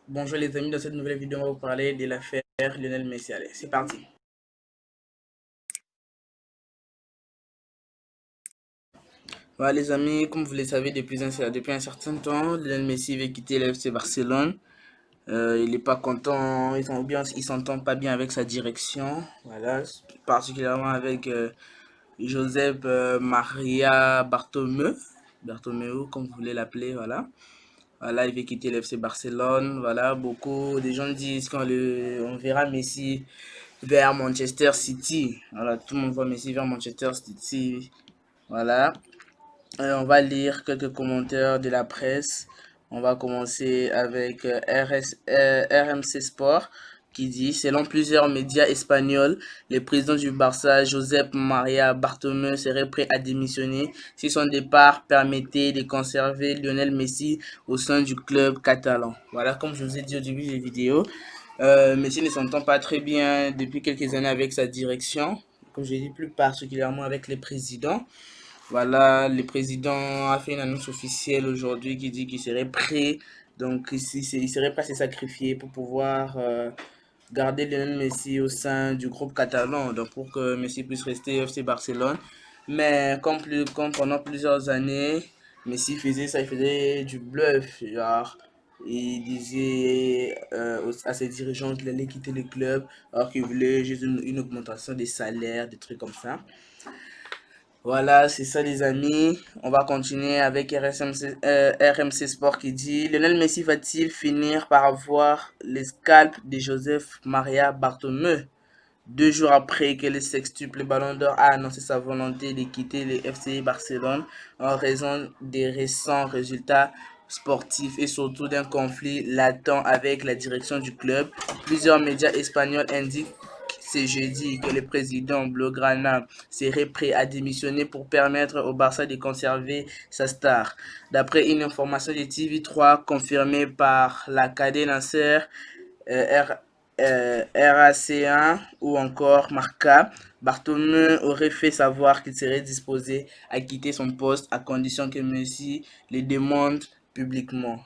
Bonjour les amis, dans cette nouvelle vidéo, on va vous parler de l'affaire Lionel Messi. Allez, c'est parti. Voilà les amis, comme vous le savez depuis un certain temps, Lionel Messi veut quitter le FC Barcelone. Il n'est pas content, il s'entend pas bien avec sa direction. Voilà, particulièrement avec Josep Maria Bartomeu, comme vous voulez l'appeler, voilà. Voilà, il veut quitter le FC Barcelone. Voilà, beaucoup de gens disent on verra Messi vers Manchester City. Voilà, tout le monde voit Messi vers Manchester City. Voilà. On va lire quelques commentaires de la presse. On va commencer avec RMC Sport qui dit, selon plusieurs médias espagnols, le président du Barça, Josep Maria Bartomeu, serait prêt à démissionner si son départ permettait de conserver Lionel Messi au sein du club catalan. Voilà, comme je vous ai dit au début de la vidéo, Messi ne s'entend pas très bien depuis quelques années avec sa direction, comme je l'ai dit, plus particulièrement avec les présidents. Voilà, le président a fait une annonce officielle aujourd'hui qui dit qu'il serait prêt, donc il serait prêt à se sacrifier pour pouvoir garder Lionel Messi au sein du groupe catalan, donc pour que Messi puisse rester au FC Barcelone. Mais comme pendant plusieurs années, Messi faisait ça, il faisait du bluff. Genre, il disait à ses dirigeants qu'il allait quitter le club alors qu'il voulait juste une augmentation des salaires, des trucs comme ça. Voilà, c'est ça les amis. On va continuer avec RMC Sport qui dit, Lionel Messi va-t-il finir par avoir les scalps de Joseph Maria Bartomeu? 2 jours après que le sextuple Ballon d'Or a annoncé sa volonté de quitter le FC Barcelone en raison des récents résultats sportifs et surtout d'un conflit latent avec la direction du club, plusieurs médias espagnols indiquent ce jeudi que le président Blaugrana serait prêt à démissionner pour permettre au Barça de conserver sa star. D'après une information de TV3 confirmée par la cadena SER, RAC1 ou encore Marca, Bartomeu aurait fait savoir qu'il serait disposé à quitter son poste à condition que Messi le demande publiquement.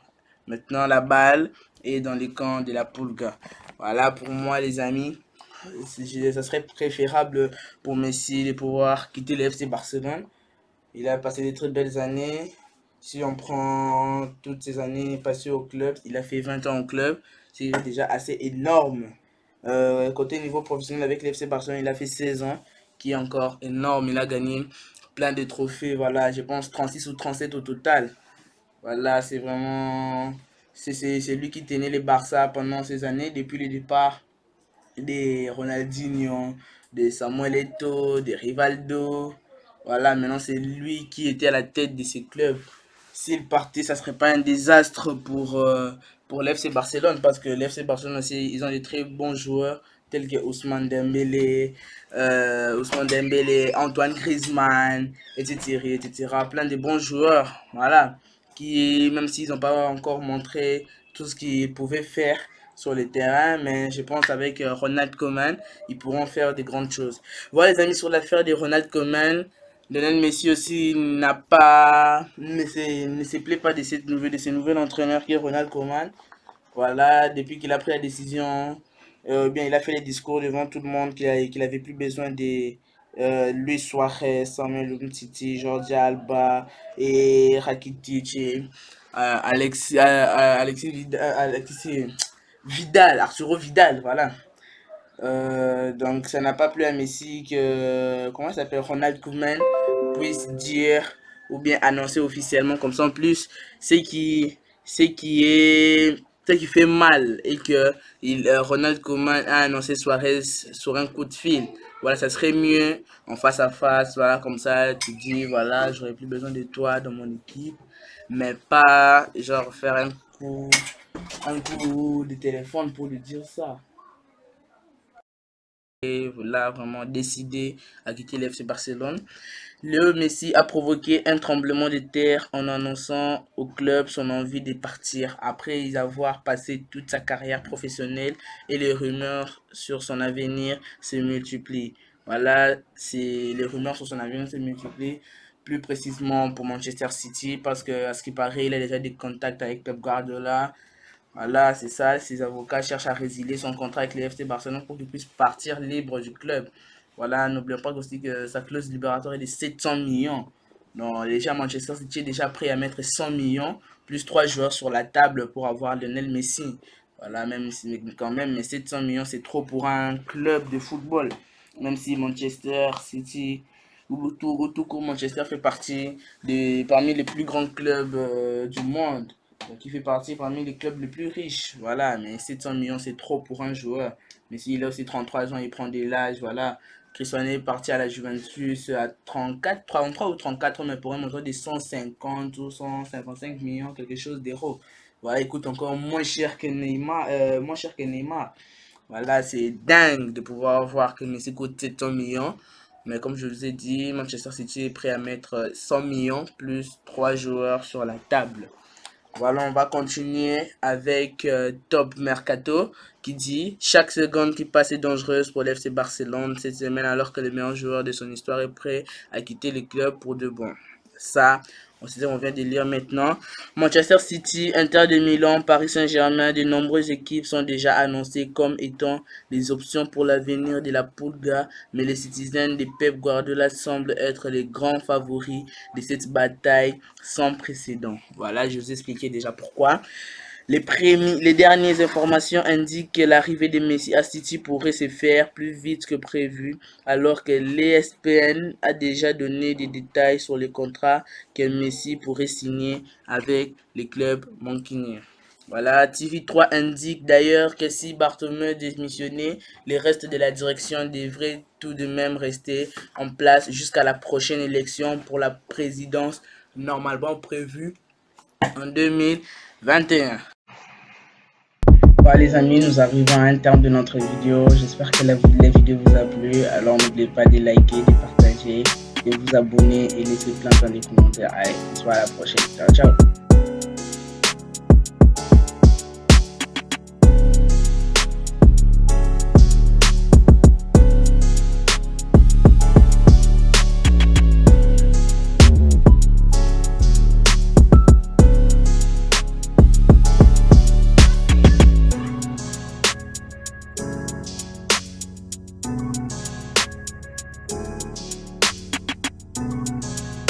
Maintenant, la balle est dans les camps de la Pulga. Voilà pour moi, les amis. Ça serait préférable pour Messi de pouvoir quitter le FC Barcelone. Il a passé de très belles années. Si on prend toutes ces années passées au club, il a fait 20 ans au club. C'est déjà assez énorme. Côté niveau professionnel avec l'FC Barcelone, il a fait 16 ans, qui est encore énorme. Il a gagné plein de trophées. Voilà, je pense 36 ou 37 au total. Voilà, c'est vraiment. C'est lui qui tenait les Barça pendant ces années, depuis le départ des Ronaldinho, de Samuel Eto'o, de Rivaldo. Voilà, maintenant c'est lui qui était à la tête de ces clubs. S'il partait, ça serait pas un désastre pour l'FC Barcelone parce que l'FC Barcelone aussi, ils ont des très bons joueurs tels que Ousmane Dembélé, Antoine Griezmann, etc., etc. Plein de bons joueurs, voilà, qui, même s'ils n'ont pas encore montré tout ce qu'ils pouvaient faire sur le terrain, mais je pense avec Ronald Koeman, ils pourront faire de grandes choses. Voilà les amis, sur l'affaire de Ronald Koeman, Lionel Messi aussi ne se plaît pas de ce nouvel entraîneur qui est Ronald Koeman. Voilà, depuis qu'il a pris la décision, bien il a fait les discours devant tout le monde qu'il avait plus besoin de Luis Suarez, Samuel Umtiti, Jordi Alba et Rakitic, et, Alexis Vidal, Arturo Vidal, voilà. Donc ça n'a pas plu à Messi que, comment ça s'appelle, Ronald Koeman puisse dire ou bien annoncer officiellement comme ça. En plus, ce qui fait mal et que Ronald Koeman a annoncé Suarez sur un coup de fil. Voilà, ça serait mieux en face à face. Voilà, comme ça, tu dis, voilà, j'aurais plus besoin de toi dans mon équipe. Mais pas, genre, faire un coup de téléphone pour lui dire ça. Et là, vraiment décidé à quitter l'FC Barcelone. Léo Messi a provoqué un tremblement de terre en annonçant au club son envie de partir après avoir passé toute sa carrière professionnelle et les rumeurs sur son avenir se multiplient. Voilà, les rumeurs sur son avenir se multiplient plus précisément pour Manchester City parce que à ce qui paraît, il a déjà des contacts avec Pep Guardiola. Voilà, c'est ça. Ses avocats cherchent à résilier son contrat avec le FC Barcelone pour qu'il puisse partir libre du club. Voilà, n'oublions pas aussi que sa clause libératoire est de 700 millions. Donc, déjà, Manchester City est déjà prêt à mettre 100 millions plus 3 joueurs sur la table pour avoir Lionel Messi. Voilà, même si, mais quand même, mais 700 millions, c'est trop pour un club de football. Même si Manchester City, ou tout court, Manchester fait partie parmi les plus grands clubs du monde. Donc il fait partie parmi les clubs les plus riches. Voilà, mais 700 millions, c'est trop pour un joueur. Mais s'il a aussi 33 ans, il prend des l'âge. Voilà. Cristiano est parti à la Juventus à 34, 33 ou 34 ans, mais pour un montant de 150 ou 155 millions, quelque chose d'euros. Voilà, il coûte encore moins cher que Neymar. Moins cher que Neymar. Voilà, c'est dingue de pouvoir voir que Messi coûte 700 millions. Mais comme je vous ai dit, Manchester City est prêt à mettre 100 millions plus 3 joueurs sur la table. Voilà, on va continuer avec Top Mercato qui dit: chaque seconde qui passe est dangereuse pour l'FC Barcelone cette semaine alors que le meilleur joueur de son histoire est prêt à quitter le club pour de bon. Ça, on vient de lire maintenant. Manchester City, Inter de Milan, Paris Saint-Germain, de nombreuses équipes sont déjà annoncées comme étant des options pour l'avenir de la Pulga, mais les Citizens de Pep Guardiola semblent être les grands favoris de cette bataille sans précédent. Voilà, je vous expliquais déjà pourquoi. Les dernières informations indiquent que l'arrivée de Messi à City pourrait se faire plus vite que prévu, alors que l'ESPN a déjà donné des détails sur les contrats que Messi pourrait signer avec les clubs mancuniens. Voilà, TV3 indique d'ailleurs que si Bartomeu démissionnait, le reste de la direction devrait tout de même rester en place jusqu'à la prochaine élection pour la présidence normalement prévue en 2021. Voilà les amis, nous arrivons à un terme de notre vidéo. J'espère que la vidéo vous a plu. Alors n'oubliez pas de liker, de partager, de vous abonner et laisser plein de commentaires. Allez, on se voit à la prochaine. Ciao, ciao.